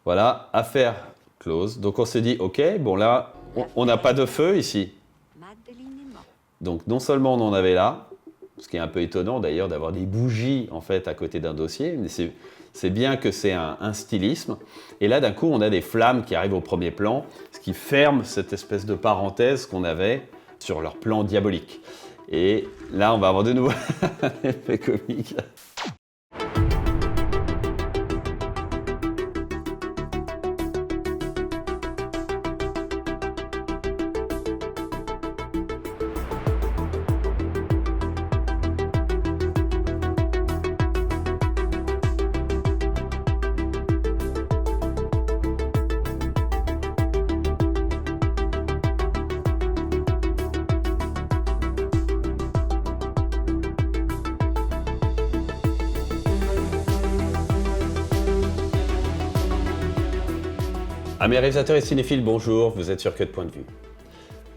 Voilà, affaire close. Donc on s'est dit, ok, bon là, on n'a pas de feu ici. Madeleine est morte. Donc non seulement on en avait là, ce qui est un peu étonnant d'ailleurs d'avoir des bougies en fait à côté d'un dossier, mais c'est bien que c'est un stylisme. Et là d'un coup on a des flammes qui arrivent au premier plan, ce qui ferme cette espèce de parenthèse qu'on avait sur leur plan diabolique. Et là on va avoir de nouveau un effet comique. Amis réalisateurs et cinéphiles, bonjour, vous êtes sur Que de Point de Vue.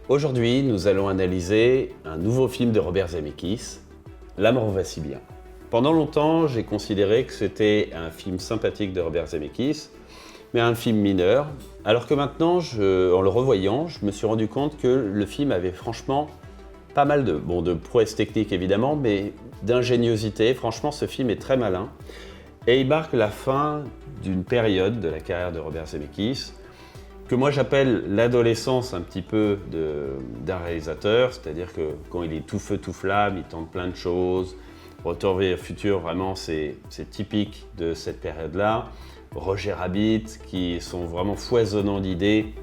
Aujourd'hui, nous allons analyser un nouveau film de Robert Zemeckis, La mort va si bien. Pendant longtemps, j'ai considéré que c'était un film sympathique de Robert Zemeckis, mais un film mineur, alors que maintenant, en le revoyant, je me suis rendu compte que le film avait franchement pas mal de prouesses techniques évidemment, mais d'ingéniosité. Franchement, ce film est très malin. Et il marque la fin d'une période de la carrière de Robert Zemeckis, que moi j'appelle l'adolescence un petit peu d'un réalisateur, c'est-à-dire que quand il est tout feu, tout flamme, il tente plein de choses. Retour vers le futur, vraiment, c'est typique de cette période-là. Roger Rabbit, qui sont vraiment foisonnants d'idées,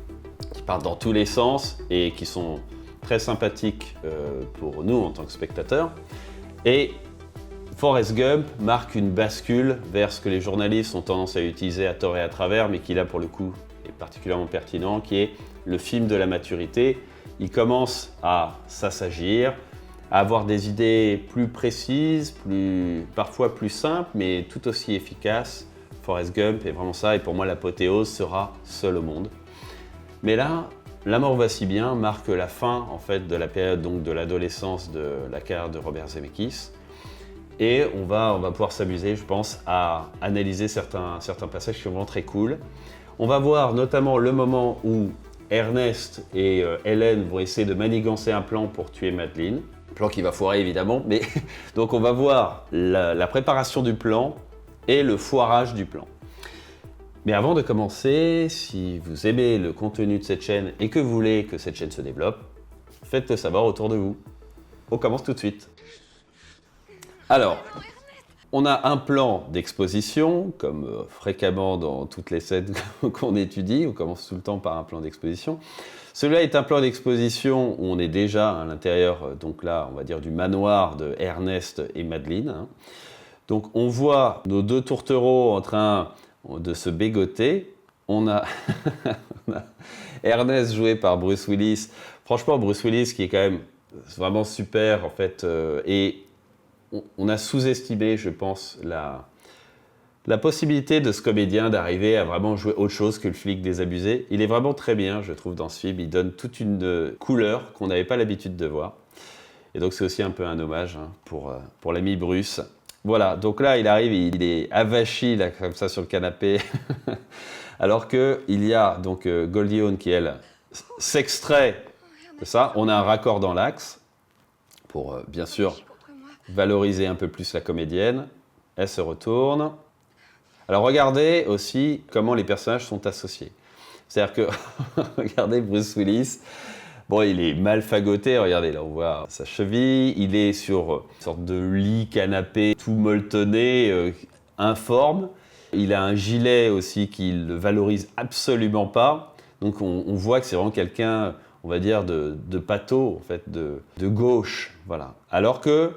qui partent dans tous les sens et qui sont très sympathiques pour nous en tant que spectateurs. Et Forrest Gump marque une bascule vers ce que les journalistes ont tendance à utiliser à tort et à travers, mais qui là pour le coup est particulièrement pertinent, qui est le film de la maturité. Il commence à s'assagir, à avoir des idées plus précises, parfois plus simples, mais tout aussi efficaces. Forrest Gump est vraiment ça, et pour moi l'apothéose sera Seul au monde. Mais là, La mort va si bien marque la fin en fait de la période donc de l'adolescence de la carrière de Robert Zemeckis. Et on va pouvoir s'amuser, je pense, à analyser certains passages qui sont vraiment très cool. On va voir notamment le moment où Ernest et Hélène vont essayer de manigancer un plan pour tuer Madeleine. Plan qui va foirer évidemment, mais donc on va voir la préparation du plan et le foirage du plan. Mais avant de commencer, si vous aimez le contenu de cette chaîne et que vous voulez que cette chaîne se développe, faites-le savoir autour de vous. On commence tout de suite. Alors, on a un plan d'exposition, comme fréquemment dans toutes les scènes qu'on étudie, on commence tout le temps par un plan d'exposition. Celui-là est un plan d'exposition où on est déjà à l'intérieur, donc là, on va dire du manoir de Ernest et Madeleine. Donc on voit nos deux tourtereaux en train de se bégoter. On a Ernest joué par Bruce Willis. Franchement, Bruce Willis qui est quand même vraiment super en fait, et on a sous-estimé, je pense, la possibilité de ce comédien d'arriver à vraiment jouer autre chose que le flic désabusé. Il est vraiment très bien, je trouve, dans ce film. Il donne toute une couleur qu'on n'avait pas l'habitude de voir. Et donc c'est aussi un peu un hommage pour l'ami Bruce. Voilà, donc là il arrive, il est avachi là, comme ça sur le canapé. Alors qu'il y a donc Goldie Hawn qui, elle, s'extrait de ça. On a un raccord dans l'axe pour, bien sûr, valoriser un peu plus la comédienne. Elle se retourne. Alors regardez aussi comment les personnages sont associés. C'est-à-dire que, regardez Bruce Willis, bon il est mal fagoté, regardez là on voit sa cheville, il est sur une sorte de lit canapé tout molletonné, informe. Il a un gilet aussi qu'il ne valorise absolument pas. Donc on voit que c'est vraiment quelqu'un, on va dire, de pâteau, en fait, de gauche. Voilà. Alors que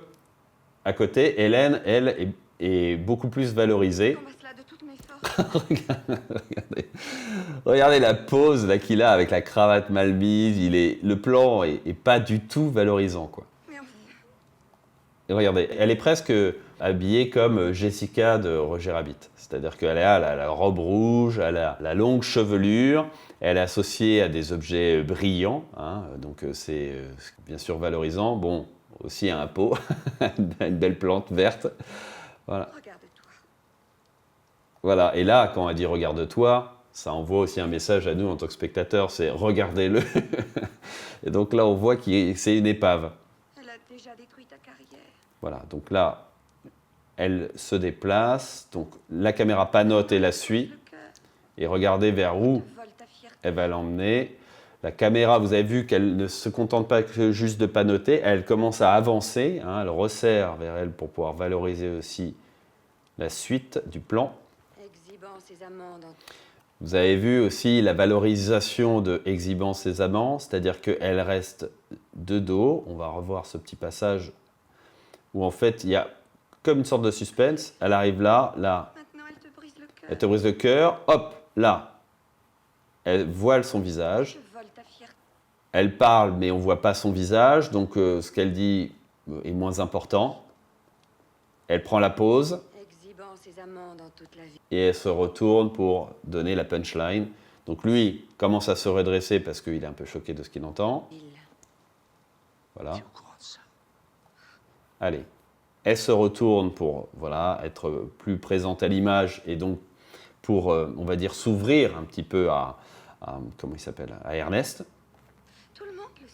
à côté, Hélène, elle, est beaucoup plus valorisée. Regardez la pose là qu'il a avec la cravate mal mise. Le plan est pas du tout valorisant, quoi. Et regardez, elle est presque habillée comme Jessica de Roger Rabbit. C'est-à-dire qu'elle a la robe rouge, elle a la longue chevelure, elle est associée à des objets brillants, hein, donc c'est bien sûr valorisant. Bon, aussi un pot, une belle plante verte. Voilà. Regarde-toi. Voilà. Et là, quand elle dit « regarde-toi », Ça envoie aussi un message à nous en tant que spectateurs, c'est regardez-le. Et donc là, on voit que c'est une épave. Elle a déjà détruit ta carrière. Voilà, donc là, elle se déplace, donc la caméra panote et la suit, Le cœur et regardez vers où te vole ta fierté. elle va l'emmener. La caméra, vous avez vu qu'elle ne se contente pas que juste de panoter, elle commence à avancer, hein, elle resserre vers elle pour pouvoir valoriser aussi la suite du plan. Exhibant ses amants dans Vous avez vu aussi la valorisation de exhibant ses amants, c'est-à-dire qu'elle reste de dos. On va revoir ce petit passage où en fait il y a comme une sorte de suspense. Elle arrive là, Maintenant, elle te brise le cœur. elle te brise le cœur, hop, là, elle voile son visage. Je vole ta fierté. Elle parle, mais on ne voit pas son visage, donc ce qu'elle dit est moins important. Elle prend la pause Exhibant ses amants dans toute la vie. et elle se retourne pour donner la punchline. Donc lui commence à se redresser parce qu'il est un peu choqué de ce qu'il entend. Voilà. T'es au courant de ça? Allez. Elle se retourne pour voilà, être plus présente à l'image et donc pour, on va dire, s'ouvrir un petit peu comment il s'appelle, à Ernest. Tout le monde le sait.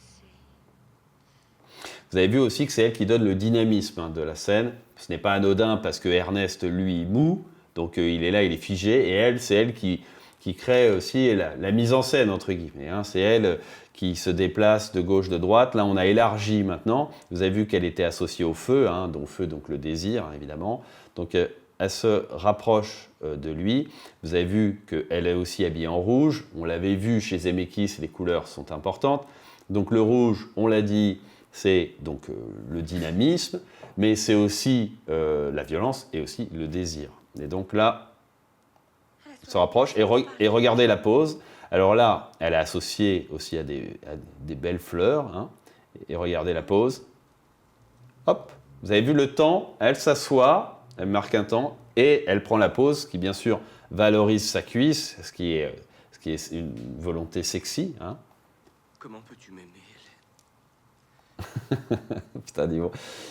Vous avez vu aussi que c'est elle qui donne le dynamisme hein, de la scène. Ce n'est pas anodin parce que Ernest, lui, mou, donc il est là, il est figé, et elle, c'est elle qui crée aussi la mise en scène, entre guillemets. Hein. C'est elle qui se déplace de gauche, de droite. Là, on a élargi maintenant. Vous avez vu qu'elle était associée au feu, hein, dont feu, donc le désir, hein, évidemment. Donc, elle se rapproche de lui. Vous avez vu qu'elle est aussi habillée en rouge. On l'avait vu chez Zemeckis, les couleurs sont importantes. Donc, le rouge, on l'a dit, c'est donc le dynamisme, mais c'est aussi la violence et aussi le désir. Et donc là, elle se rapproche et regardez la pose. Alors là, elle est associée aussi à des belles fleurs. Hein, et regardez la pose. Hop, vous avez vu le temps, elle s'assoit, elle marque un temps et elle prend la pose qui bien sûr valorise sa cuisse, ce qui est une volonté sexy. Hein. Comment peux-tu m'aimer? Putain,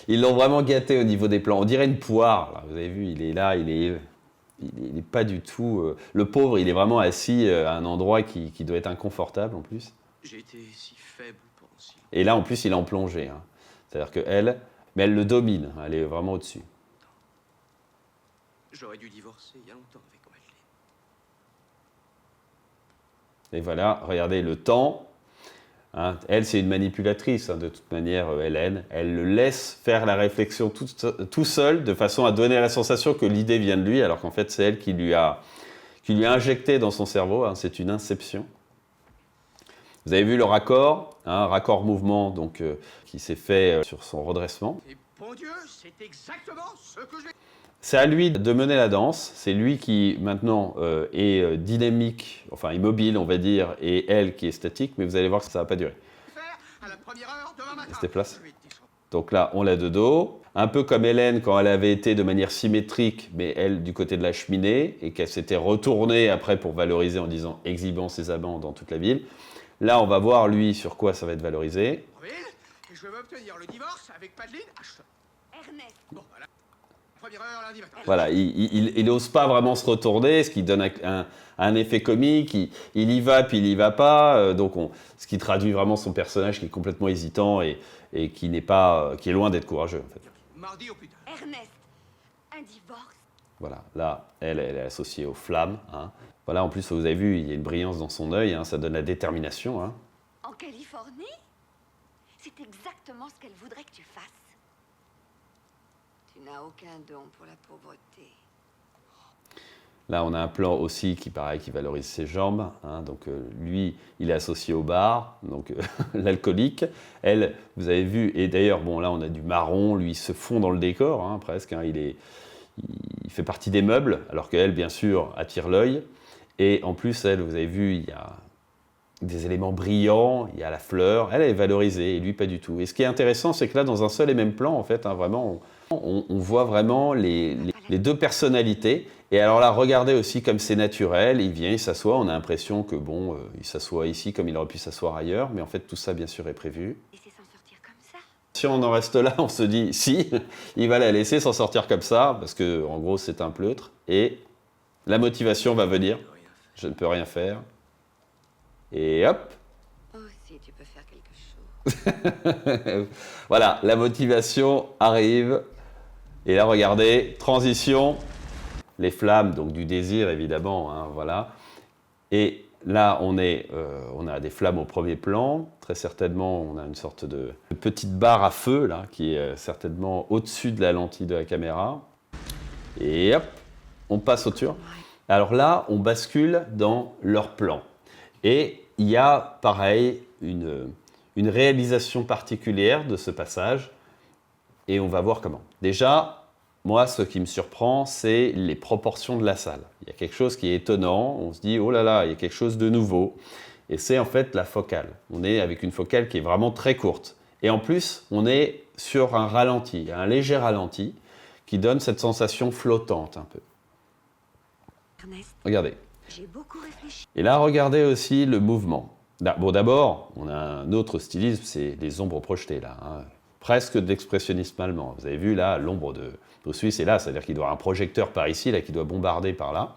ils l'ont vraiment gâté au niveau des plans. On dirait une poire. Là. Vous avez vu, il est là, il est pas du tout. Le pauvre, il est vraiment assis à un endroit qui doit être inconfortable en plus. J'ai été si faible pendant si longtemps. Et là, en plus, il est en plongée. Hein. C'est-à-dire mais elle le domine. Elle est vraiment au-dessus. J'aurais dû divorcer il y a longtemps avec Madeleine. Et voilà, regardez le temps. Hein, elle, c'est une manipulatrice, hein, de toute manière, Hélène. Elle le laisse faire la réflexion tout seul, de façon à donner la sensation que l'idée vient de lui, alors qu'en fait, c'est elle qui lui a injecté dans son cerveau. Hein, c'est une inception. Vous avez vu le raccord, hein, raccord mouvement, donc, qui s'est fait sur son redressement. Et bon Dieu, c'est exactement ce que j'ai... C'est à lui de mener la danse. C'est lui qui, maintenant, est dynamique, enfin immobile, on va dire, et elle qui est statique, mais vous allez voir que ça ne va pas durer. faire à la première heure demain matin. Elle se déplace. Je vais te descendre. Donc là, on l'a de dos. Un peu comme Hélène quand elle avait été de manière symétrique, mais elle du côté de la cheminée, et qu'elle s'était retournée après pour valoriser en disant exhibant ses amants dans toute la ville. Là, on va voir, lui, sur quoi ça va être valorisé. Ville, et je vais obtenir le divorce avec Madeleine Ashton. Ernest, Bon, voilà. Première heure lundi matin. Voilà, il n'ose pas vraiment se retourner, ce qui donne un effet comique. Il y va, puis il y va pas. Ce qui traduit vraiment son personnage qui est complètement hésitant et qui est loin d'être courageux. En fait. Mardi au plus tard. Ernest, un divorce. Voilà, là, elle est associée aux flammes. Hein. Voilà, en plus, vous avez vu, il y a une brillance dans son œil, hein, ça donne la détermination. Hein. En Californie, c'est exactement ce qu'elle voudrait que tu fasses. Tu n'as aucun don pour la pauvreté. Là, on a un plan aussi qui valorise ses jambes. Hein, donc, lui, il est associé au bar, donc l'alcoolique. Elle, vous avez vu, et d'ailleurs, bon, là, on a du marron. Lui, il se fond dans le décor, hein, presque. Hein, il fait partie des meubles, alors qu'elle, bien sûr, attire l'œil. Et en plus, elle, vous avez vu, il y a des éléments brillants, il y a la fleur. Elle est valorisée, et lui, pas du tout. Et ce qui est intéressant, c'est que là, dans un seul et même plan, en fait, hein, vraiment, on voit vraiment les deux personnalités. Et alors là, regardez aussi comme c'est naturel, il vient, il s'assoit, on a l'impression que bon, il s'assoit ici comme il aurait pu s'asseoir ailleurs, mais en fait tout ça bien sûr est prévu. Laisser s'en sortir comme ça. Si on en reste là, on se dit si, il va la laisser s'en sortir comme ça, parce que en gros c'est un pleutre, et la motivation va venir. je ne peux rien faire. Et hop. Oh, si tu peux faire quelque chose. Voilà, la motivation arrive. Et là, regardez, transition. Les flammes, donc du désir, évidemment, hein, voilà. Et là, on a des flammes au premier plan. Très certainement, on a une sorte de petite barre à feu, là, qui est certainement au-dessus de la lentille de la caméra. Et hop, on passe au tour. Alors là, on bascule dans leur plan. Et il y a, pareil, une réalisation particulière de ce passage. Et on va voir comment. Déjà, moi, ce qui me surprend, c'est les proportions de la salle. Il y a quelque chose qui est étonnant. On se dit, oh là là, il y a quelque chose de nouveau. Et c'est en fait la focale. On est avec une focale qui est vraiment très courte. Et en plus, on est sur un ralenti, un léger ralenti, qui donne cette sensation flottante un peu. Ernest, Regardez. j'ai beaucoup réfléchi. Et là, regardez aussi le mouvement. Bon, d'abord, on a un autre stylisme, c'est les ombres projetées, là. Hein. Presque d'expressionnisme allemand. Vous avez vu, là, l'ombre de Bruce Willis est là, c'est-à-dire qu'il doit avoir un projecteur par ici, là, qui doit bombarder par là.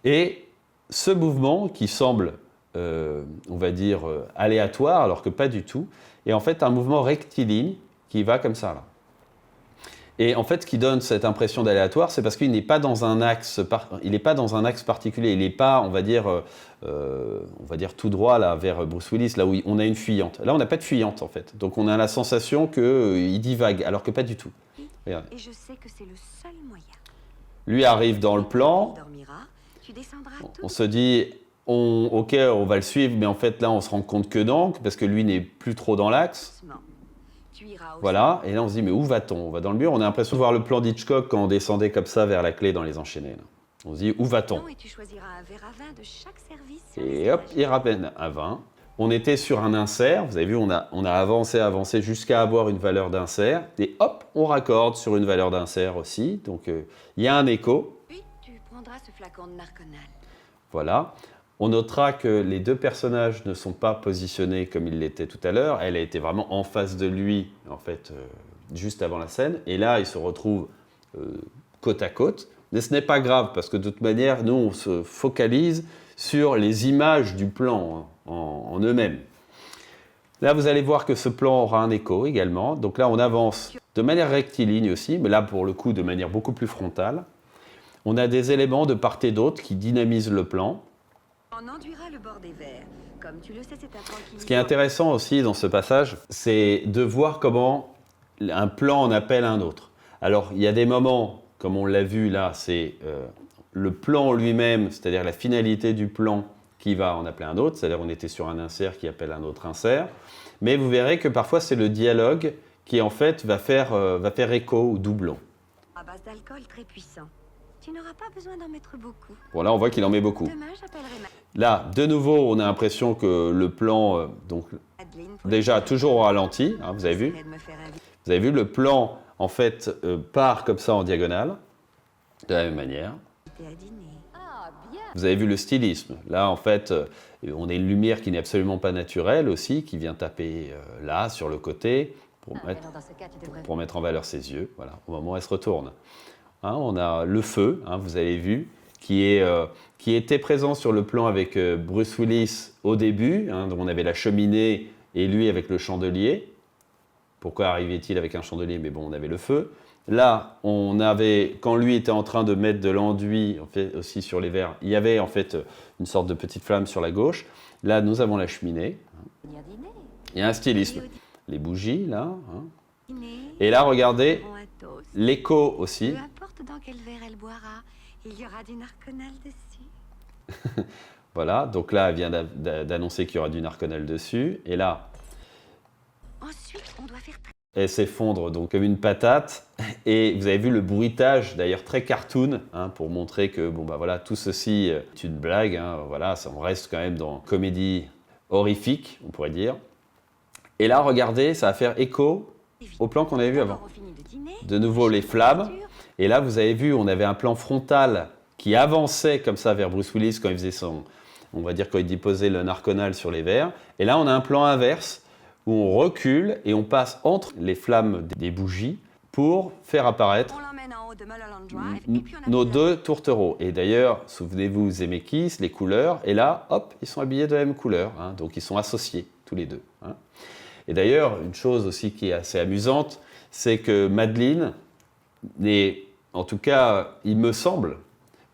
Et ce mouvement qui semble, on va dire, aléatoire, alors que pas du tout, est en fait un mouvement rectiligne qui va comme ça, là. Et en fait, ce qui donne cette impression d'aléatoire, c'est parce qu'il n'est pas dans un axe, particulier. Il n'est pas, on va dire tout droit là vers Bruce Willis, là où on a une fuyante. Là, on n'a pas de fuyante en fait. Donc, on a la sensation qu'il divague, alors que pas du tout. Regardez. Et je sais que c'est le seul moyen. Lui arrive dans le plan. Il dormira, tu descendras tout. On se dit, ok, on va le suivre, mais en fait, là, on se rend compte que non, parce que lui n'est plus trop dans l'axe. doucement. Tu iras au Voilà, et là on se dit, mais où va-t-on? On va dans le mur, on a l'impression de voir le plan d'Hitchcock quand on descendait comme ça vers la clé dans Les Enchaînés. Là. On se dit, où va-t-on? salon et tu choisiras un verre à vin de chaque service. Sur les Et hop, étagères. il ramène un 20. On était sur un insert, vous avez vu, on a avancé jusqu'à avoir une valeur d'insert, et hop, on raccorde sur une valeur d'insert aussi, donc il y a un écho, Puis tu prendras ce flacon de Narconal. voilà. On notera que les deux personnages ne sont pas positionnés comme ils l'étaient tout à l'heure. Elle a été vraiment en face de lui, en fait, juste avant la scène. Et là, ils se retrouvent côte à côte. Mais ce n'est pas grave, parce que de toute manière, nous, on se focalise sur les images du plan hein, en eux-mêmes. Là, vous allez voir que ce plan aura un écho également. Donc là, on avance de manière rectiligne aussi, mais là, pour le coup, de manière beaucoup plus frontale. On a des éléments de part et d'autre qui dynamisent le plan. On enduira le bord des verres. Comme tu le sais, c'est un plan qui... Ce qui est intéressant aussi dans ce passage, c'est de voir comment un plan en appelle un autre. Alors, il y a des moments, comme on l'a vu là, c'est le plan lui-même, c'est-à-dire la finalité du plan qui va en appeler un autre, c'est-à-dire on était sur un insert qui appelle un autre insert, mais vous verrez que parfois c'est le dialogue qui en fait va faire écho ou doublon. À base d'alcool très puissant. Tu n'auras pas besoin d'en mettre beaucoup. Bon là on voit qu'il en met beaucoup. Demain, j'appellerai Là, de nouveau, on a l'impression que le plan, donc Madeleine pour déjà lui dire toujours au ralenti, hein, vous avez vu. de me faire inviter. Vous avez vu, le plan, en fait, part comme ça en diagonale, de la même manière. à dîner. Ah, bien. Vous avez vu le stylisme. Là, en fait, on a une lumière qui n'est absolument pas naturelle aussi, qui vient taper là, sur le côté, Alors, dans ce cas, tu devrais... pour mettre en valeur ses yeux, voilà, au moment où elle se retourne. Hein, on a le feu, hein, vous avez vu, qui était présent sur le plan avec Bruce Willis au début, hein, donc on avait la cheminée et lui avec le chandelier. Pourquoi arrivait-il avec un chandelier? Mais bon, on avait le feu. Là, on avait, quand lui était en train de mettre de l'enduit en fait, aussi sur les verres, il y avait en fait une sorte de petite flamme sur la gauche. Là, nous avons la cheminée. venir dîner. Il y a un stylisme. Les bougies, là. Hein. Dîner. Et là, regardez, Bon, un toast. l'écho aussi. Peu importe dans quel verre elle boira, il y aura du narconal dessus. Voilà, donc là, elle vient d'annoncer qu'il y aura du narconal dessus. Et là, Ensuite, on doit faire elle s'effondre donc comme une patate. Et vous avez vu le bruitage, d'ailleurs très cartoon, hein, pour montrer que bon, bah, voilà, tout ceci est une blague. Hein, voilà, on reste quand même dans comédie horrifique, on pourrait dire. Et là, regardez, ça va faire écho au plan qu'on avait vu avant. on finit de dîner. De nouveau, les flammes. Et là, vous avez vu, on avait un plan frontal qui avançait comme ça vers Bruce Willis quand il faisait on va dire quand il déposait le narconal sur les verres. Et là, on a un plan inverse où on recule et on passe entre les flammes des bougies pour faire apparaître On l'emmène en haut de Mulholland Drive et puis on nos appuie deux tourtereaux. Et d'ailleurs, souvenez-vous, Zemeckis, les couleurs, et là, hop, ils sont habillés de la même couleur, hein, donc ils sont associés, tous les deux. Hein. Et d'ailleurs, une chose aussi qui est assez amusante, c'est que Madeleine n'est, en tout cas, il me semble,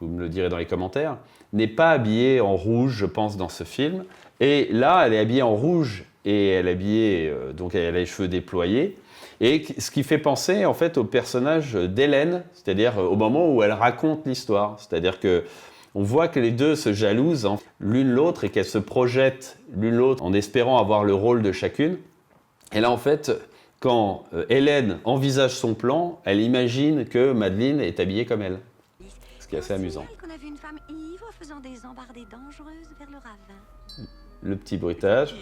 vous me le direz dans les commentaires, n'est pas habillée en rouge, je pense, dans ce film. Et là, elle est habillée en rouge et elle est habillée, donc elle a les cheveux déployés. Et ce qui fait penser en fait au personnage d'Hélène, c'est-à-dire au moment où elle raconte l'histoire. C'est-à-dire que on voit que les deux se jalousent l'une l'autre et qu'elles se projettent l'une l'autre en espérant avoir le rôle de chacune. Et là, en fait, quand Hélène envisage son plan, elle imagine que Madeleine est habillée comme elle. Ce qui est assez amusant. On a vu une femme ivre faisant des embardées dangereuses vers le ravin. Le petit bruitage.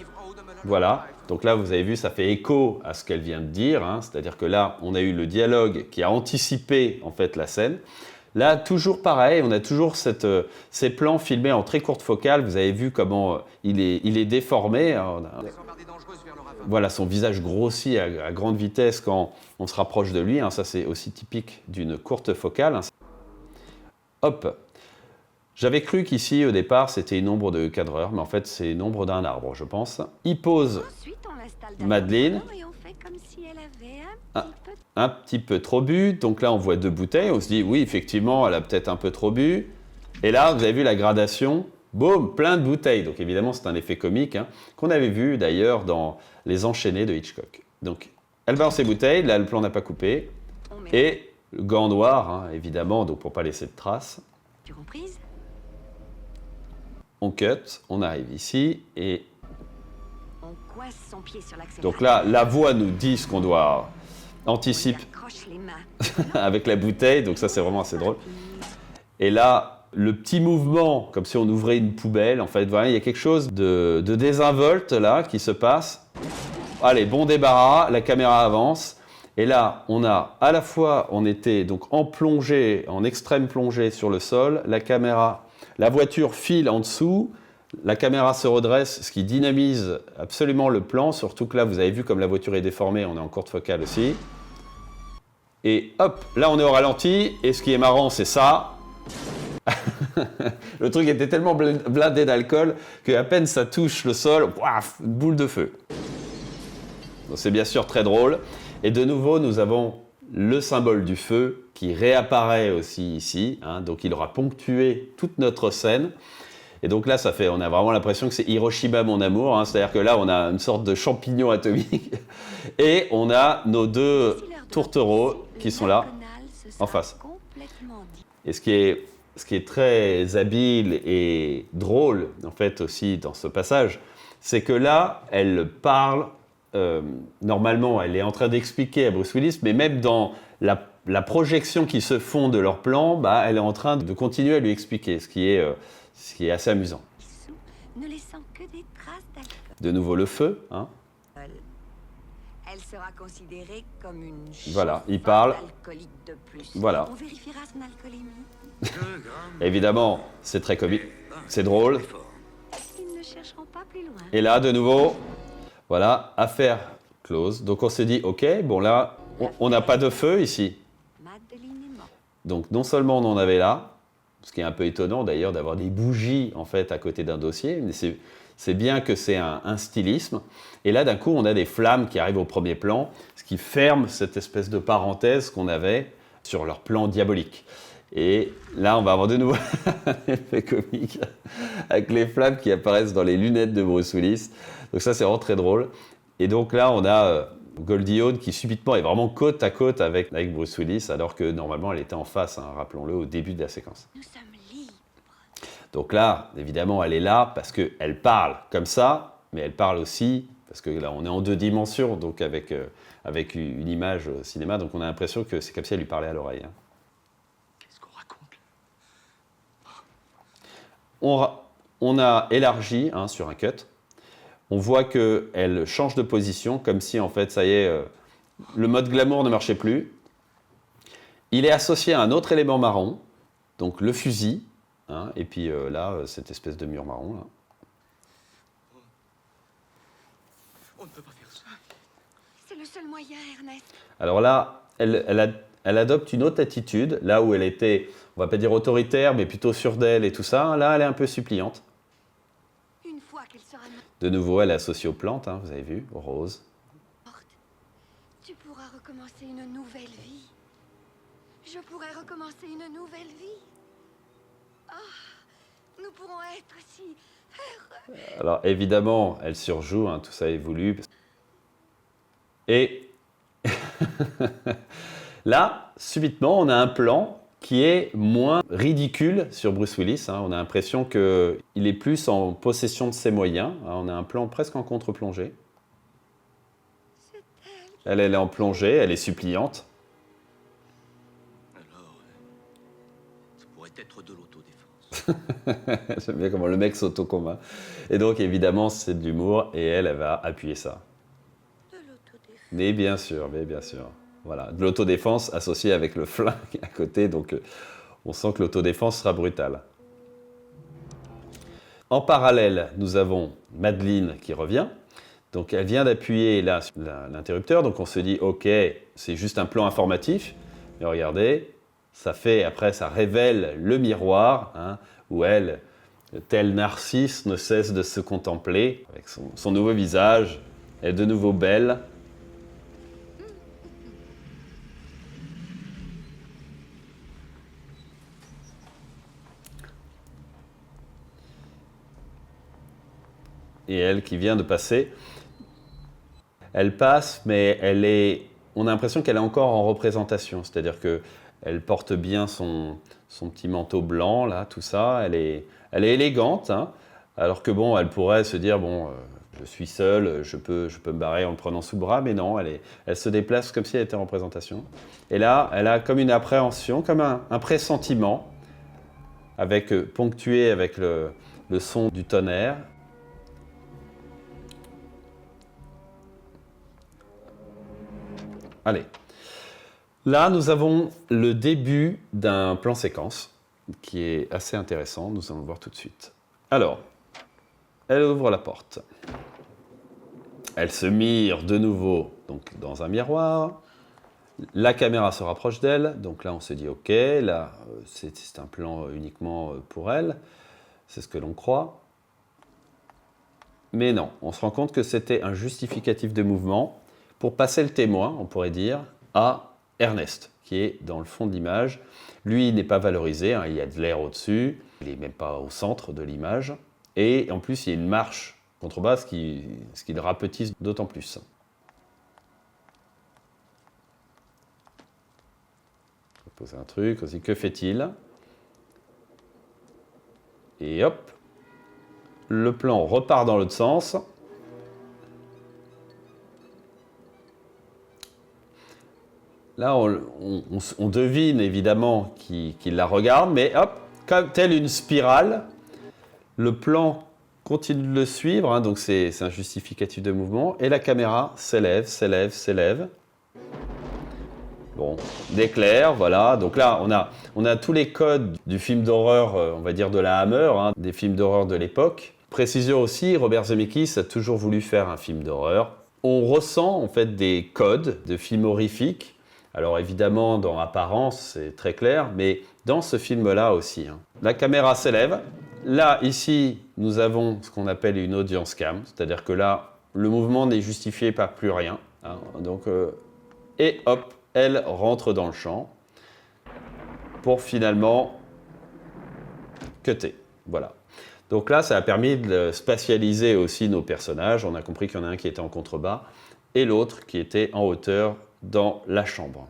Voilà. Donc là, vous avez vu, ça fait écho à ce qu'elle vient de dire. Hein. C'est-à-dire que là, on a eu le dialogue qui a anticipé en fait la scène. Là, toujours pareil, on a toujours ces plans filmés en très courte focale. Vous avez vu comment il est déformé. Voilà, son visage grossit à grande vitesse quand on se rapproche de lui. Hein. Ça, c'est aussi typique d'une courte focale. Hein. Hop. J'avais cru qu'ici, au départ, c'était une ombre de cadreur, mais en fait, c'est une ombre d'un arbre, je pense. Il pose Ensuite, on l'installe Madeleine. et on fait comme si elle avait Un petit peu trop bu. Donc là, on voit deux bouteilles. On se dit, oui, effectivement, elle a peut-être un peu trop bu. Et là, vous avez vu la gradation. Boum, plein de bouteilles. Donc évidemment, c'est un effet comique hein, qu'on avait vu d'ailleurs dans Les Enchaînés de Hitchcock. Donc, elle balance ses bouteilles. Là, le plan n'a pas coupé. Et le gant noir, hein, évidemment, donc pour pas laisser de traces. Tu comprises? On cut, on arrive ici et On coince son pied sur l'accélérateur. donc là, la voix nous dit ce qu'on doit anticiper On lui accroche les mains. avec la bouteille, donc ça c'est vraiment assez drôle. Et là, le petit mouvement, comme si on ouvrait une poubelle, en fait, voilà, il y a quelque chose de désinvolte là qui se passe. Allez, bon débarras, la caméra avance. Et là, on a à la fois, on était donc en plongée, en extrême plongée sur le sol, la voiture file en dessous, la caméra se redresse, ce qui dynamise absolument le plan, surtout que là, vous avez vu comme la voiture est déformée, on est en courte focale aussi. Et hop, là on est au ralenti, et ce qui est marrant, c'est ça. Le truc était tellement blindé d'alcool qu'à peine ça touche le sol, waf, une boule de feu. Donc c'est bien sûr très drôle. Et de nouveau, nous avons le symbole du feu qui réapparaît aussi ici. Hein, donc il aura ponctué toute notre scène. Et donc là, on a vraiment l'impression que c'est Hiroshima, mon amour. Hein, c'est-à-dire que là, on a une sorte de champignon atomique. Et on a nos deux tourtereaux qui sont là, en face. Et ce qui est très habile et drôle, en fait, aussi dans ce passage, c'est que là, elle parle... normalement, elle est en train d'expliquer à Bruce Willis, mais même dans la projection qui se font de leur plan, bah, elle est en train de continuer à lui expliquer, ce qui est assez amusant. Ne laissant que des traces d'alcool. De nouveau le feu, hein. Elle sera considérée comme une Voilà, il parle. alcoolique de plus. Voilà. On vérifiera son alcoolémie. Évidemment, c'est très comique, c'est drôle. Ils ne chercheront pas plus loin. Et là, de nouveau, voilà, affaire close. Donc on s'est dit, ok, bon là, on n'a pas de feu ici. Madeleine est morte. Donc non seulement on en avait là, ce qui est un peu étonnant d'ailleurs d'avoir des bougies en fait à côté d'un dossier, mais c'est bien que c'est un stylisme. Et là d'un coup on a des flammes qui arrivent au premier plan, ce qui ferme cette espèce de parenthèse qu'on avait sur leur plan diabolique. Et là on va avoir de nouveau un effet comique avec les flammes qui apparaissent dans les lunettes de Bruce Willis. Donc ça c'est vraiment très drôle. Et donc là on a Goldie Hawn qui subitement est vraiment côte à côte avec Bruce Willis, alors que normalement elle était en face, hein, rappelons-le, au début de la séquence. Nous sommes libres. Donc là, évidemment, elle est là parce qu'elle parle comme ça, mais elle parle aussi, parce que là on est en 2 dimensions, donc avec une image cinéma, donc on a l'impression que c'est comme si elle lui parlait à l'oreille. Hein. Qu'est-ce qu'on raconte? On a élargi hein, sur un cut. On voit qu'elle change de position, comme si en fait, ça y est, le mode glamour ne marchait plus. Il est associé à un autre élément marron, donc le fusil, hein, et puis là, cette espèce de mur marron. Là. On ne peut pas faire ça. C'est le seul moyen, Ernest. Alors là, elle adopte une autre attitude, là où elle était, on va pas dire autoritaire, mais plutôt sûre d'elle et tout ça. Là, elle est un peu suppliante. Une fois qu'il sera De nouveau, elle est associée aux plantes, hein, vous avez vu, aux roses. morte, tu pourras recommencer une nouvelle vie. Je pourrai recommencer une nouvelle vie. Ah, nous pourrons être si heureux. Alors évidemment, elle surjoue, hein, tout ça est voulu. Et là, subitement, on a un plan qui est moins ridicule sur Bruce Willis. Hein. On a l'impression qu'il est plus en possession de ses moyens. Hein. On a un plan presque en contre-plongée. Elle est en plongée, elle est suppliante. Alors, ça pourrait être de l'autodéfense. J'aime bien comment le mec s'auto-combat. Et donc, évidemment, c'est de l'humour et elle va appuyer ça. De l'autodéfense. Mais bien sûr, mais bien sûr. Voilà, de l'autodéfense associée avec le flingue à côté, donc on sent que l'autodéfense sera brutale. En parallèle, nous avons Madeleine qui revient. Donc elle vient d'appuyer là sur l'interrupteur, donc on se dit ok, c'est juste un plan informatif. Mais regardez, ça révèle le miroir, hein, où elle, tel Narcisse, ne cesse de se contempler avec son nouveau visage. Elle est de nouveau belle. Et elle qui vient de passer, elle passe, mais on a l'impression qu'elle est encore en représentation, c'est-à-dire qu'elle porte bien son petit manteau blanc, là, tout ça, elle est élégante, hein, alors que bon, elle pourrait se dire, bon, je suis seule, je peux me barrer en le prenant sous le bras, mais non, elle se déplace comme si elle était en représentation. Et là, elle a comme une appréhension, comme un pressentiment, ponctué avec le son du tonnerre. Allez, là nous avons le début d'un plan séquence qui est assez intéressant, nous allons le voir tout de suite. Alors, elle ouvre la porte. Elle se mire de nouveau donc, dans un miroir. La caméra se rapproche d'elle, donc là on se dit ok, là c'est un plan uniquement pour elle, c'est ce que l'on croit. Mais non, on se rend compte que c'était un justificatif de mouvement pour passer le témoin, on pourrait dire, à Ernest, qui est dans le fond de l'image. Lui, il n'est pas valorisé, hein, il y a de l'air au-dessus, il n'est même pas au centre de l'image. Et en plus, il y a une marche contrebasse, ce qui le rapetisse d'autant plus. Je vais poser un truc aussi, que fait-il? Et hop, le plan repart dans l'autre sens. Là, on devine évidemment qu'il la regarde, mais hop, comme telle une spirale, le plan continue de le suivre, hein, donc c'est un justificatif de mouvement, et la caméra s'élève, s'élève, s'élève. Bon, d'éclair, voilà. Donc là, on a tous les codes du film d'horreur, on va dire de la Hammer, hein, des films d'horreur de l'époque. Précision aussi, Robert Zemeckis a toujours voulu faire un film d'horreur. On ressent en fait des codes de films horrifiques. Alors évidemment, dans Apparence, c'est très clair, mais dans ce film-là aussi. Hein. La caméra s'élève. Là, ici, nous avons ce qu'on appelle une audience cam, c'est-à-dire que là, le mouvement n'est justifié par plus rien. Hein. Donc, et hop, elle rentre dans le champ pour finalement cutter. Voilà. Donc là, ça a permis de spatialiser aussi nos personnages. On a compris qu'il y en a un qui était en contrebas et l'autre qui était en hauteur dans la chambre.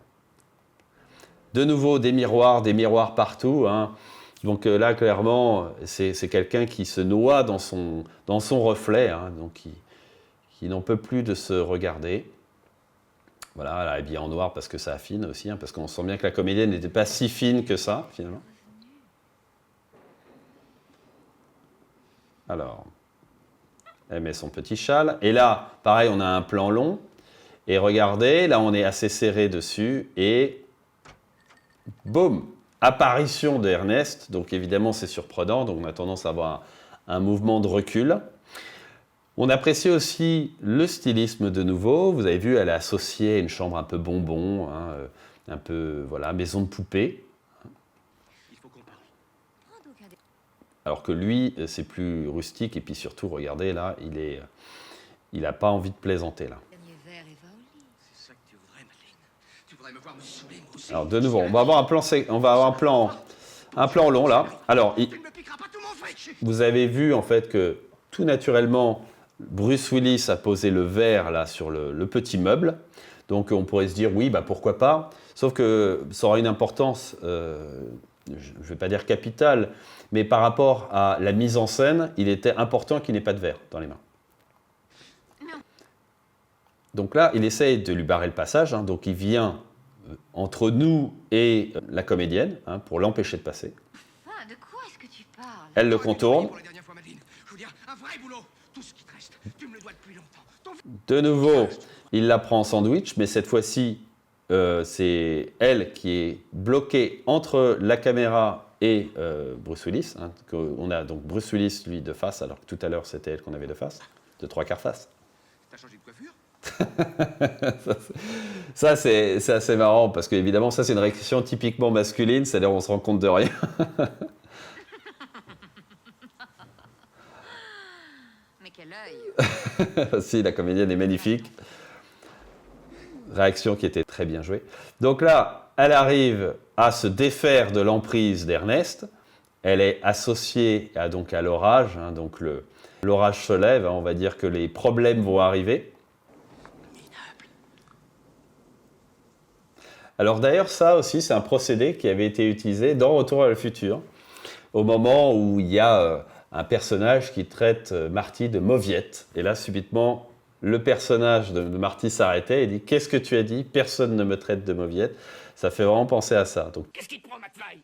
De nouveau, des miroirs partout. Hein. Donc là, clairement, c'est quelqu'un qui se noie dans son reflet, hein, donc qui n'en peut plus de se regarder. Voilà, elle est habillée en noir parce que ça affine aussi, hein, parce qu'on sent bien que la comédienne n'était pas si fine que ça, finalement. Alors, elle met son petit châle. Et là, pareil, on a un plan long. Et regardez, là, on est assez serré dessus. Et boum, apparition d'Ernest. Donc, évidemment, c'est surprenant. Donc, on a tendance à avoir un mouvement de recul. On apprécie aussi le stylisme de nouveau. Vous avez vu, elle est associée à une chambre un peu bonbon, hein, un peu, voilà, maison de poupée. Il faut qu'on parle. Prends donc un des- Alors que lui, c'est plus rustique. Et puis surtout, regardez, là, il n'a pas envie de plaisanter, là. derniers verres et va au lit. C'est ça que tu voudrais, Madeleine. Tu voudrais me voir me saouler, moi aussi. Alors de nouveau, on va avoir un plan long, là. Alors, Tu ne me piqueras pas tout mon fric. vous avez vu, en fait, que tout naturellement, Bruce Willis a posé le verre là sur le petit meuble. Donc on pourrait se dire oui, bah pourquoi pas. Sauf que ça aura une importance, je ne vais pas dire capitale, mais par rapport à la mise en scène, il était important qu'il n'ait pas de verre dans les mains. Donc là, il essaye de lui barrer le passage. Hein, donc il vient entre nous et la comédienne hein, pour l'empêcher de passer. Ah, de quoi est-ce que tu parles? Elle le T'aurais dû contourne. travailler pour la dernière fois, Madeleine. Je veux dire, un vrai boulot. Tout ce qui te reste, tu me le dois depuis longtemps. Ton De nouveau, il la prend en sandwich, mais cette fois-ci, c'est elle qui est bloquée entre la caméra et Bruce Willis. Hein, on a donc Bruce Willis, lui, de face, alors que tout à l'heure, c'était elle qu'on avait de face, de 3/4 face. T'as changé de coiffure? Ça, c'est assez marrant, parce qu'évidemment, ça, c'est une réaction typiquement masculine, c'est-à-dire on se rend compte de rien. Mais quel œil. Si, la comédienne est magnifique. Réaction qui était très bien jouée. Donc là, elle arrive à se défaire de l'emprise d'Ernest. Elle est associée donc à l'orage. Hein, donc l'orage se lève. Hein, on va dire que les problèmes vont arriver. Alors d'ailleurs, ça aussi, c'est un procédé qui avait été utilisé dans Retour à le futur, au moment où il y a un personnage qui traite Marty de mauviette. Et là, subitement, le personnage de Marty s'arrêtait et dit « Qu'est-ce que tu as dit? Personne ne me traite de mauviette. » Ça fait vraiment penser à ça. Donc, Qu'est-ce qui te prend, McFly?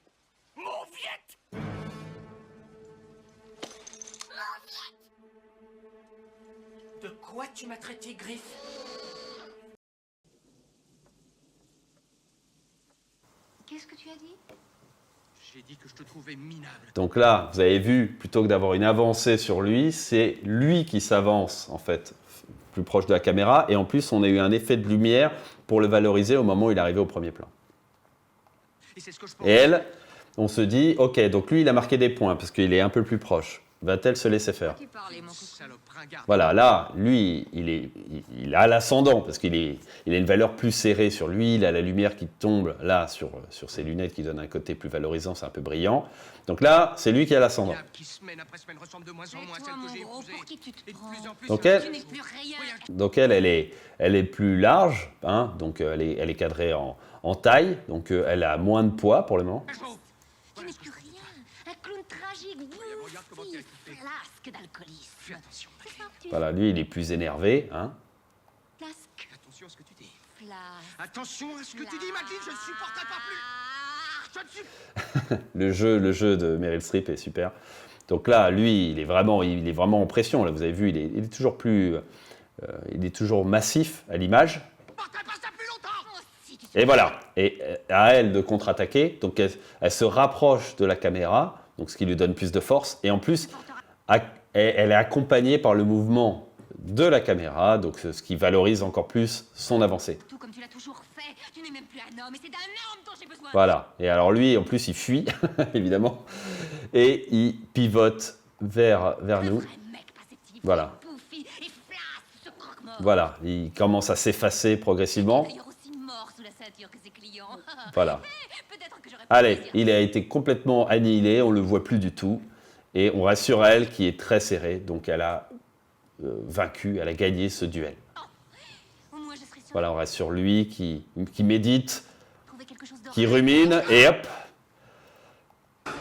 Mauviette! De quoi tu m'as traité, Griff? Qu'est-ce que tu as dit? J'ai dit que je te trouvais minable. donc là, vous avez vu, plutôt que d'avoir une avancée sur lui, c'est lui qui s'avance, en fait, plus proche de la caméra. Et en plus, on a eu un effet de lumière pour le valoriser au moment où il est arrivé au premier plan. Et c'est ce que je pense. Et elle, on se dit, ok, donc lui, il a marqué des points parce qu'il est un peu plus proche. Va-t-elle se laisser faire? Tu parlais, mon coucou. Salope ringarde. Voilà, là, lui, il a l'ascendant parce qu'il a une valeur plus serrée sur lui. Il a la lumière qui tombe là sur ses lunettes qui donne un côté plus valorisant, c'est un peu brillant. Donc là, c'est lui qui a l'ascendant. Qui semaine après semaine ressemble de moins en Et moins à toi, celle que mon j'ai gros, épousée. pour qui tu te Et de prends? plus en plus, Donc c'est elle- Tu n'es plus rien. Donc elle est plus large, hein, donc elle est cadrée en taille, donc elle a moins de poids pour le moment. un jour. Tu n'es plus rien. Un clown tragique, regarde comment tu as bouffi, kiffé. flasque d'alcoolisme. Fais attention. C'est ça que tu Voilà, lui, il est plus énervé. Hein. Flasque, Attention à ce que tu dis. flasque. Attention à ce que tu dis, Madeleine, je ne supporterai pas plus. Je ne suis... Le jeu de Meryl Streep est super. Donc là, lui, il est vraiment en pression. Là, vous avez vu, il est toujours il est toujours massif à l'image. Je ne supporterai pas ça plus longtemps. Oh, si tu te Et voilà. Et à elle de contre-attaquer. Donc elle se rapproche de la caméra, donc ce qui lui donne plus de force. Et en plus, elle est accompagnée par le mouvement de la caméra, donc ce qui valorise encore plus son avancée. tout comme tu l'as toujours fait. Tu n'es même plus un homme et c'est d'un homme dont j'ai besoin. Voilà. Et alors lui, en plus, il fuit, évidemment, et il pivote vers Un nous. vrai mec, pas ces petits Voilà. bouffi et flasque, ce croque-mort. Voilà, il commence à s'effacer progressivement. D'ailleurs aussi mort sous la ceinture que ses clients. Voilà. Peut-être que j'aurais pas Allez, plaisir. il a été complètement annihilé, on le voit plus du tout. Et on reste sur elle qui est très serrée, donc elle a vaincu, elle a gagné ce duel. Au moins, je serais sûre Voilà, on reste sur lui qui médite, de trouver quelque chose de qui rumine, et hop.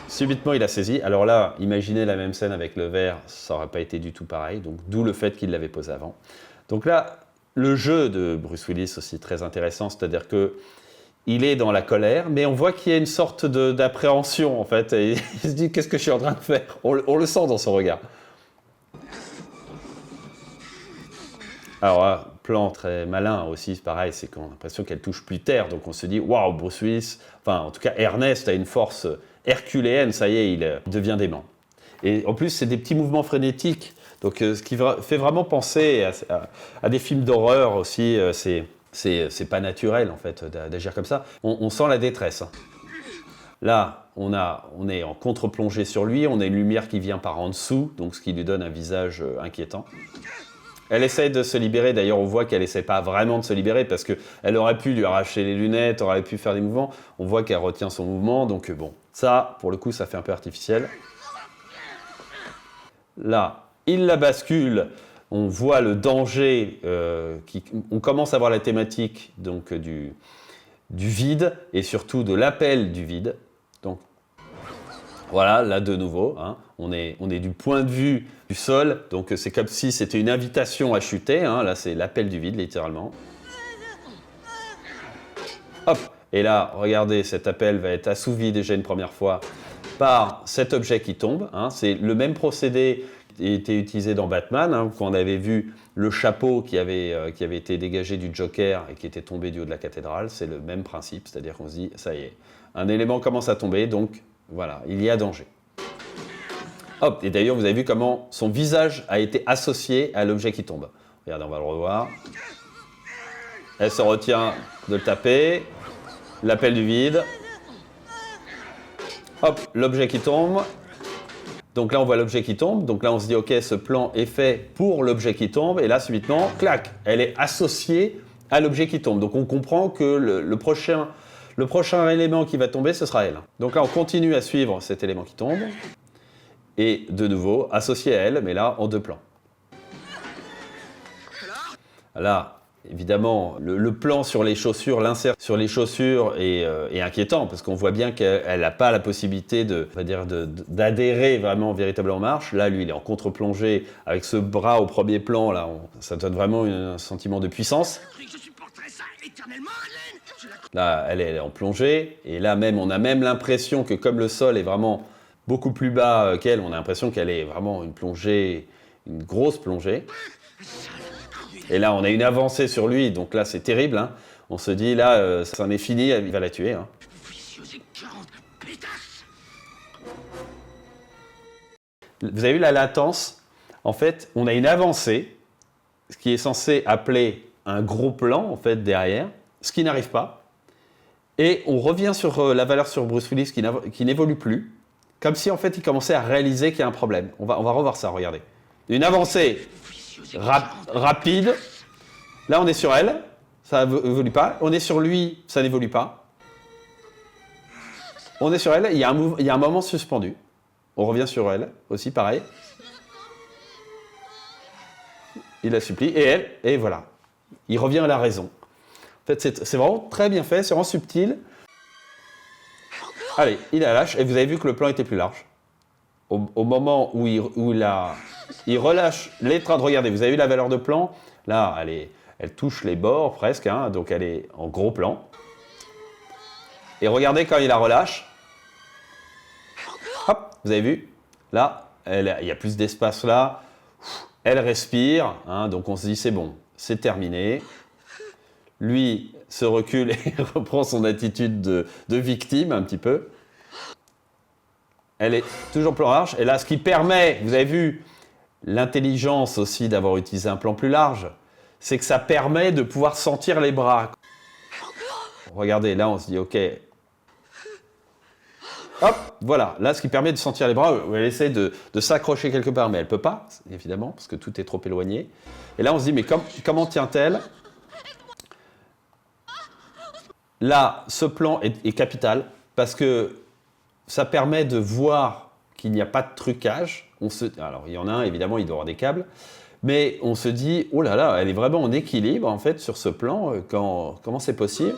Subitement, il a saisi. Alors là, imaginez la même scène avec le verre, ça n'aurait pas été du tout pareil, donc d'où le fait qu'il l'avait posé avant. Donc là, le jeu de Bruce Willis aussi très intéressant, c'est-à-dire que il est dans la colère, mais on voit qu'il y a une sorte d'appréhension en fait. Et il se dit qu'est-ce que je suis en train de faire? On le sent dans son regard. Alors, plan très malin aussi, c'est pareil, c'est qu'on a l'impression qu'elle touche plus terre, donc on se dit waouh, Bruce Willis, enfin en tout cas Ernest a une force herculéenne, ça y est, il devient dément. Et en plus, c'est des petits mouvements frénétiques, Donc ce qui fait vraiment penser à des films d'horreur aussi, c'est pas naturel en fait d'agir comme ça. On sent la détresse. Hein. Là, on est en contre-plongée sur lui, on a une lumière qui vient par en dessous, donc ce qui lui donne un visage inquiétant. Elle essaie de se libérer, d'ailleurs on voit qu'elle essaie pas vraiment de se libérer parce qu'elle aurait pu lui arracher les lunettes, aurait pu faire des mouvements. On voit qu'elle retient son mouvement, donc bon, ça, pour le coup, ça fait un peu artificiel. Là, il la bascule, on voit le danger, on commence à voir la thématique donc, du vide et surtout de l'appel du vide. Donc voilà, là de nouveau, hein, on est du point de vue du sol, donc c'est comme si c'était une invitation à chuter, hein, là c'est l'appel du vide littéralement. Hop, et là, regardez, cet appel va être assouvi déjà une première fois par cet objet qui tombe, hein, c'est le même procédé qui était utilisé dans Batman, hein, quand on avait vu le chapeau qui avait été dégagé du Joker et qui était tombé du haut de la cathédrale, c'est le même principe, c'est-à-dire qu'on se dit, ça y est, un élément commence à tomber, donc voilà, il y a danger. Hop, et d'ailleurs, vous avez vu comment son visage a été associé à l'objet qui tombe. Regardez, on va le revoir. Elle se retient de le taper. L'appel du vide. Hop, l'objet qui tombe. Donc là, on voit l'objet qui tombe. Donc là, on se dit, ok, ce plan est fait pour l'objet qui tombe. Et là, subitement, clac, elle est associée à l'objet qui tombe. Donc on comprend que le prochain élément qui va tomber, ce sera elle. Donc là, on continue à suivre cet élément qui tombe. Et de nouveau, associé à elle, mais là, en deux plans. Là, évidemment, le plan sur les chaussures, l'insert sur les chaussures est inquiétant, parce qu'on voit bien qu'elle n'a pas la possibilité d'adhérer vraiment véritablement en marche. Là, lui, il est en contre-plongée, avec ce bras au premier plan, là, ça donne vraiment un sentiment de puissance. Je supporterai ça éternellement, Arlène. Là, elle est en plongée, et là même, on a même l'impression que comme le sol est vraiment beaucoup plus bas qu'elle, on a l'impression qu'elle est vraiment une plongée, une grosse plongée. Et là, on a une avancée sur lui, donc là, c'est terrible. Hein. On se dit, là, ça en est fini, il va la tuer. Hein. Vous avez vu la latence? En fait, on a une avancée, ce qui est censé appeler un gros plan, en fait, derrière, ce qui n'arrive pas. Et on revient sur la valeur sur Bruce Willis qui n'évolue plus. Comme si, en fait, il commençait à réaliser qu'il y a un problème. On va revoir ça, regardez. Une avancée rapide. Là, on est sur elle. Ça n'évolue pas. On est sur lui. Ça n'évolue pas. On est sur elle. Il y a un moment suspendu. On revient sur elle. Aussi, pareil. Il la supplie. Et elle. Et voilà. Il revient à la raison. En fait, c'est vraiment très bien fait. C'est vraiment subtil. Allez, il la lâche, et vous avez vu que le plan était plus large. Au moment où il relâche l'étreinte, regardez, vous avez vu la valeur de plan? Là, elle touche les bords presque, hein, donc elle est en gros plan. Et regardez quand il la relâche. Hop, vous avez vu? Là, il y a plus d'espace là. Elle respire, hein, donc on se dit c'est bon, c'est terminé. Lui se recule et reprend son attitude de victime un petit peu. Elle est toujours plan large. Et là, ce qui permet, vous avez vu, l'intelligence aussi d'avoir utilisé un plan plus large, c'est que ça permet de pouvoir sentir les bras. Regardez, là, on se dit, ok. Hop, voilà. Là, ce qui permet de sentir les bras, elle essaie de s'accrocher quelque part, mais elle ne peut pas, évidemment, parce que tout est trop éloigné. Et là, on se dit, mais comment tient-elle ? Là, ce plan est capital parce que ça permet de voir qu'il n'y a pas de trucage. Alors, il y en a un, évidemment, il doit y avoir des câbles. Mais on se dit, oh là là, elle est vraiment en équilibre, en fait, sur ce plan. Comment c'est possible ?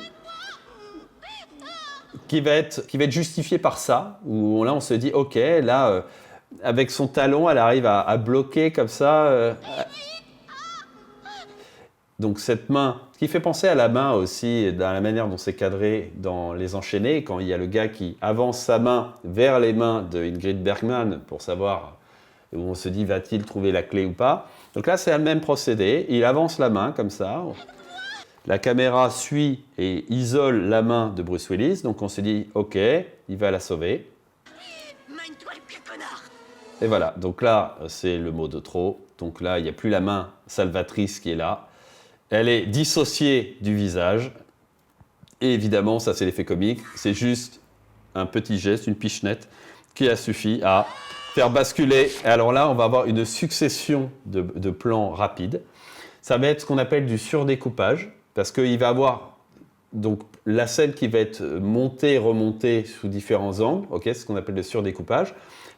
Qui va être justifié par ça. Où là, on se dit, ok, là, avec son talon, elle arrive à bloquer comme ça. Donc cette main, ce qui fait penser à la main aussi, dans la manière dont c'est cadré dans Les Enchaînés, quand il y a le gars qui avance sa main vers les mains de Ingrid Bergman pour savoir où on se dit va-t-il trouver la clé ou pas. Donc là, c'est le même procédé. Il avance la main comme ça. La caméra suit et isole la main de Bruce Willis. Donc on se dit, ok, il va la sauver. Mine-toi le pied, connard. Et voilà, donc là, c'est le mot de trop. Donc là, il n'y a plus la main salvatrice qui est là. Elle est dissociée du visage. Et évidemment, ça c'est l'effet comique. C'est juste un petit geste, une pichenette, qui a suffi à faire basculer. Et alors là, on va avoir une succession de plans rapides. Ça va être ce qu'on appelle du surdécoupage, parce qu'il va avoir donc, la scène qui va être montée et remontée sous différents angles. Okay, c'est ce qu'on appelle le surdécoupage.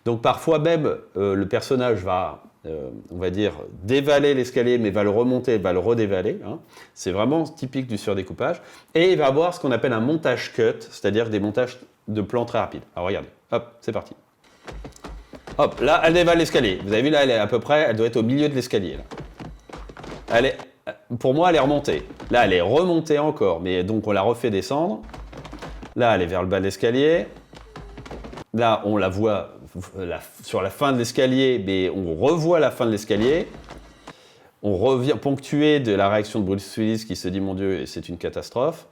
Donc parfois même, le personnage va, on va dire, dévaler l'escalier, mais va le remonter, va le redévaler. Hein. C'est vraiment typique du surdécoupage. Et il va avoir ce qu'on appelle un montage cut, c'est-à-dire des montages de plans très rapides. Alors regardez, hop, c'est parti. Hop, là, elle dévale l'escalier. Vous avez vu, là, elle est à peu près, elle doit être au milieu de l'escalier. Pour moi, elle est remontée. Là, elle est remontée encore, mais donc on la refait descendre. Là, elle est vers le bas de l'escalier. Là, on la voit sur la fin de l'escalier, mais on revoit la fin de l'escalier. On revient ponctué de la réaction de Bruce Willis qui se dit « Mon Dieu, c'est une catastrophe ».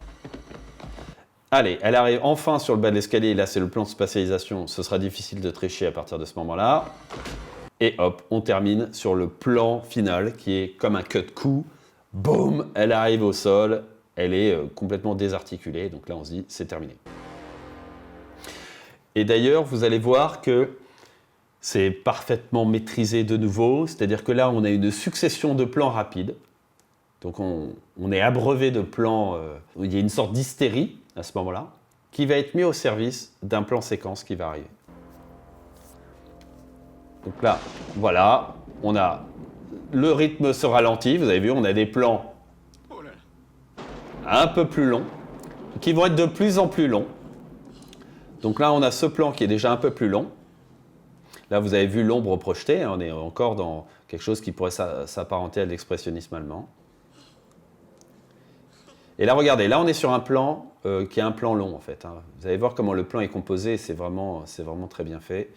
Allez, elle arrive enfin sur le bas de l'escalier. Là, c'est le plan de spatialisation. Ce sera difficile de tricher à partir de ce moment-là. Et hop, on termine sur le plan final qui est comme un cut-coup. Boum, elle arrive au sol. Elle est complètement désarticulée. Donc là, on se dit, c'est terminé. Et d'ailleurs, vous allez voir que c'est parfaitement maîtrisé de nouveau. C'est-à-dire que là, on a une succession de plans rapides. Donc on est abreuvé de plans. Il y a une sorte d'hystérie à ce moment-là, qui va être mis au service d'un plan séquence qui va arriver. Donc là, voilà, on a le rythme se ralentit, vous avez vu, on a des plans un peu plus longs, qui vont être de plus en plus longs. Donc là, on a ce plan qui est déjà un peu plus long. Là, vous avez vu l'ombre projetée, hein, on est encore dans quelque chose qui pourrait s'apparenter à l'expressionnisme allemand. Et là, regardez, là, on est sur un plan qui est un plan long, en fait. Hein. Vous allez voir comment le plan est composé, c'est vraiment très bien fait.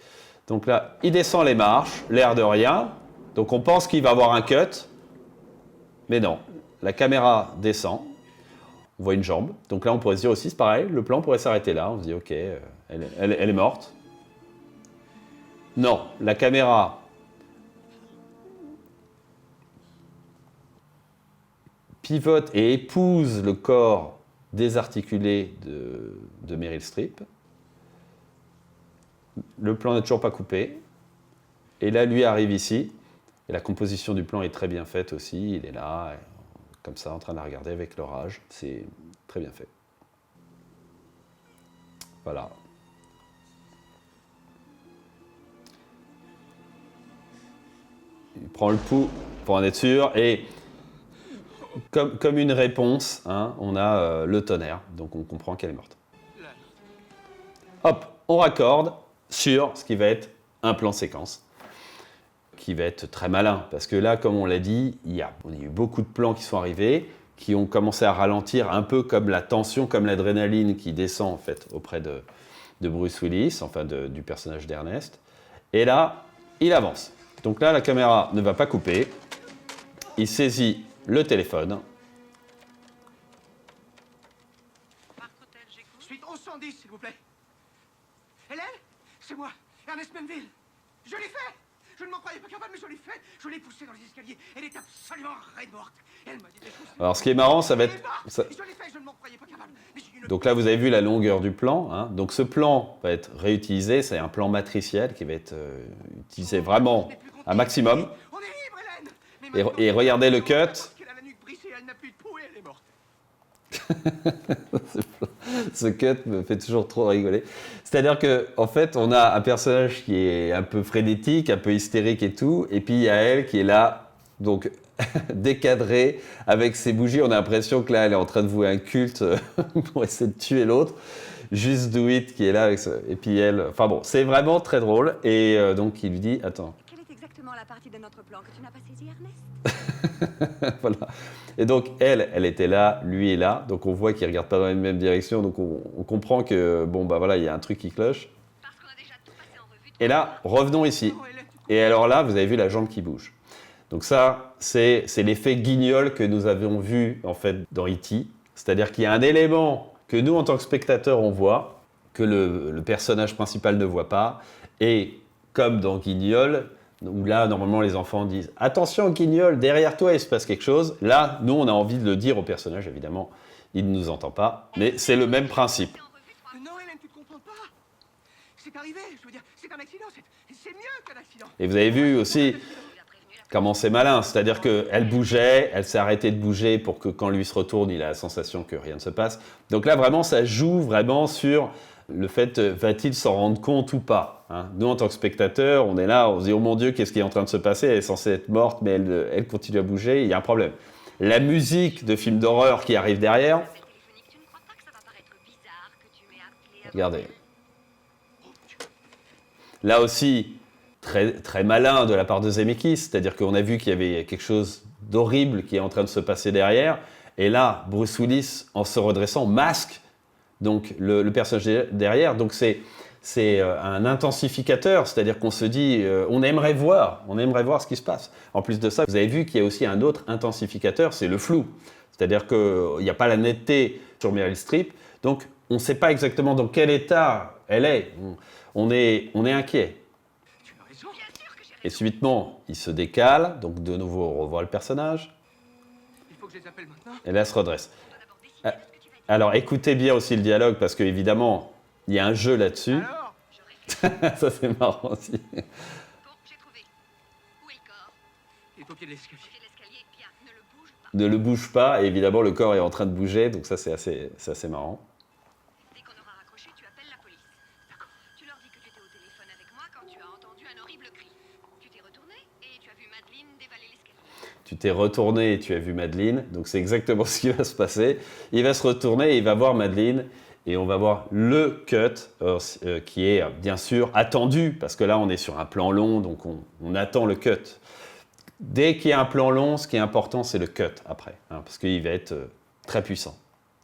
Donc là, il descend les marches, l'air de rien. Donc on pense qu'il va avoir un cut, mais non. La caméra descend, on voit une jambe. Donc là, on pourrait se dire aussi, c'est pareil, le plan pourrait s'arrêter là. On se dit, ok, elle est morte. Non, la caméra pivote et épouse le corps désarticulé de Meryl Streep. Le plan n'est toujours pas coupé. Et là, lui arrive ici. Et la composition du plan est très bien faite aussi. Il est là, comme ça, en train de la regarder avec l'orage. C'est très bien fait. Voilà. Il prend le pouls pour en être sûr. Et comme une réponse, hein, on a le tonnerre. Donc on comprend qu'elle est morte. Hop, on raccorde sur ce qui va être un plan séquence, qui va être très malin. Parce que là, comme on l'a dit, on a eu beaucoup de plans qui sont arrivés, qui ont commencé à ralentir, un peu comme la tension, comme l'adrénaline qui descend en fait auprès de Bruce Willis, enfin du personnage d'Ernest. Et là, il avance. Donc là, la caméra ne va pas couper. Il saisit le téléphone. Suite au 110, s'il vous plaît. Hélène, c'est moi, Ernest Menville. Je l'ai fait. Je ne m'en croyais pas capable, mais je l'ai fait. Je l'ai poussée dans les escaliers. Elle est absolument raide morte. Elle m'a dit des choses. Alors, ce qui est marrant, ça va être... Je l'ai fait, je ne m'en croyais pas capable. Donc là, vous avez vu la longueur du plan. Hein. Donc ce plan va être réutilisé. C'est un plan matriciel qui va être utilisé vraiment un maximum. On est libre, Hélène. Et regardez le cut. Elle a la nuque brisée, elle n'a plus de peau et elle est morte. Ce cut me fait toujours trop rigoler. C'est-à-dire que, en fait, on a un personnage qui est un peu frénétique, un peu hystérique et tout, et puis il y a elle qui est là, donc décadrée, avec ses bougies. On a l'impression que là, elle est en train de vouer un culte pour essayer de tuer l'autre. Juste Do It qui est là avec ça. Et puis elle. Enfin bon, c'est vraiment très drôle. Et donc il lui dit, attends. Quelle est exactement la partie de notre plan que tu n'as pas saisi, Ernest? Voilà. Et donc elle était là, lui est là, donc on voit qu'ils regardent pas dans la même direction, donc on comprend que bon bah voilà, il y a un truc qui cloche. Parce qu'on a déjà tout passé en revue. Et là, revenons ici. Et alors là, vous avez vu la jambe qui bouge. Donc ça, c'est l'effet guignol que nous avions vu en fait dans E.T. C'est-à-dire qu'il y a un élément que nous, en tant que spectateurs, on voit, que le personnage principal ne voit pas, et comme dans Guignol, où là, normalement, les enfants disent « Attention, Guignol, derrière toi, il se passe quelque chose ». Là, nous, on a envie de le dire au personnage, évidemment. Il ne nous entend pas, mais c'est le même principe. Non, Hélène, tu ne comprends pas. C'est arrivé, je veux dire, c'est un accident, c'est mieux qu'un accident. Et vous avez vu aussi comment c'est malin, c'est-à-dire qu'elle bougeait, elle s'est arrêtée de bouger pour que quand lui se retourne, il a la sensation que rien ne se passe. Donc là, vraiment, ça joue vraiment sur le fait, va-t-il s'en rendre compte ou pas, hein. Nous, en tant que spectateurs, on est là, on se dit « Oh mon Dieu, qu'est-ce qui est en train de se passer ? Elle est censée être morte, mais elle continue à bouger, il y a un problème. » La musique de film d'horreur qui arrive derrière, Tu ne crois pas que ça va paraître bizarre que tu m'aies appelé à... regardez. Là aussi, très, très malin de la part de Zemeckis, c'est-à-dire qu'on a vu qu'il y avait quelque chose d'horrible qui est en train de se passer derrière, et là, Bruce Willis, en se redressant, masque donc le personnage derrière, donc c'est un intensificateur, c'est-à-dire qu'on se dit, on aimerait voir ce qui se passe. En plus de ça, vous avez vu qu'il y a aussi un autre intensificateur, c'est le flou, c'est-à-dire qu'il n'y a pas la netteté sur Meryl Streep, donc on ne sait pas exactement dans quel état elle est, on est inquiet. Tu as raison. Et subitement, il se décale, donc de nouveau, on revoit le personnage, Il faut que je les appelle maintenant. et là, elle se redresse. Alors, écoutez bien aussi le dialogue, parce qu'évidemment, il y a un jeu là-dessus. Alors, Ça, c'est marrant aussi. Bon, j'ai trouvé. Où est le corps? il est au pied de l'escalier. Fais l'escalier, bien, ne le bouge pas. Ne le bouge pas, et évidemment, le corps est en train de bouger, donc ça, c'est assez marrant. Dès qu'on aura raccroché, tu appelles la police. D'accord. Tu leur dis que tu étais au téléphone avec moi quand tu as entendu un horrible cri. Tu t'es retourné et tu as vu Madeleine dévaler l'escalier. Tu t'es retourné et tu as vu Madeleine, donc c'est exactement ce qui va se passer. Il va se retourner et il va voir Madeleine, et on va voir le cut, qui est bien sûr attendu, parce que là, on est sur un plan long, donc on attend le cut. Dès qu'il y a un plan long, ce qui est important, c'est le cut après, hein, parce qu'il va être très puissant.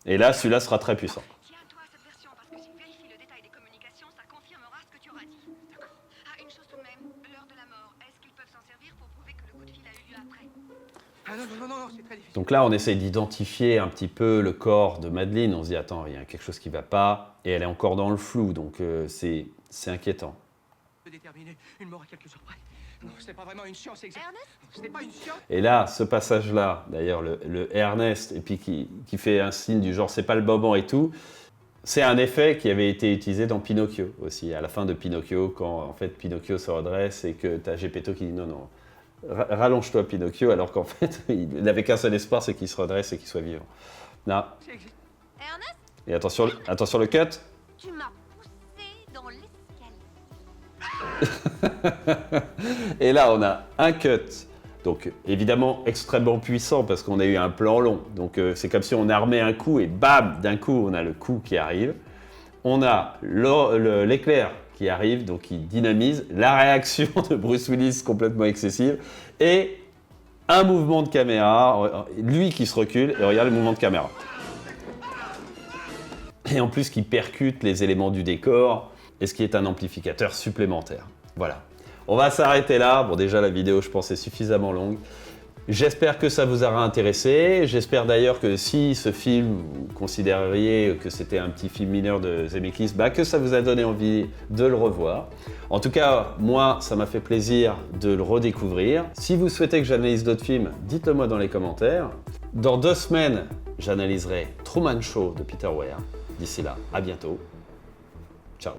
Et là, celui-là sera très puissant. Tiens-toi à cette version parce que s'il vérifie le détail des communications, ça confirmera ce que tu auras dit. D'accord. Ah, une chose tout de même, l'heure de la mort, est-ce qu'ils peuvent s'en servir pour prouver que le coup de fil a eu lieu après? Ah non, c'est très difficile. Donc là, on essaie d'identifier un petit peu le corps de Madeleine. On se dit, attends, il y a quelque chose qui ne va pas. Et elle est encore dans le flou, donc c'est inquiétant. De déterminer une mort à quelques heures près. Non, c'est pas vraiment une science exacte. Ernest? Ce n'est pas une science. Et là, ce passage-là, d'ailleurs, le Ernest, et puis qui fait un signe du genre, c'est pas le moment et tout, c'est un effet qui avait été utilisé dans Pinocchio aussi, à la fin de Pinocchio, quand en fait Pinocchio se redresse et que tu as Geppetto qui dit non, rallonge-toi Pinocchio, alors qu'en fait, il n'avait qu'un seul espoir, c'est qu'il se redresse et qu'il soit vivant. Là. C'est exact. Ernest? Et attention le cut. Tu m'as poussé dans l'escalier. Et là, on a un cut. Donc, évidemment, extrêmement puissant parce qu'on a eu un plan long. Donc, c'est comme si on armait un coup et bam, d'un coup, on a le coup qui arrive. On a l'éclair qui arrive, donc qui dynamise. La réaction de Bruce Willis complètement excessive. Et un mouvement de caméra, lui qui se recule, et regarde le mouvement de caméra. Et en plus, qui percute les éléments du décor, et ce qui est un amplificateur supplémentaire. Voilà. On va s'arrêter là. Bon, déjà, la vidéo, je pense, est suffisamment longue. J'espère que ça vous aura intéressé. J'espère d'ailleurs que si ce film, vous considériez que c'était un petit film mineur de Zemeckis, que ça vous a donné envie de le revoir. En tout cas, moi, ça m'a fait plaisir de le redécouvrir. Si vous souhaitez que j'analyse d'autres films, dites-le moi dans les commentaires. Dans 2 semaines, j'analyserai Truman Show de Peter Weir. D'ici là, à bientôt. Ciao.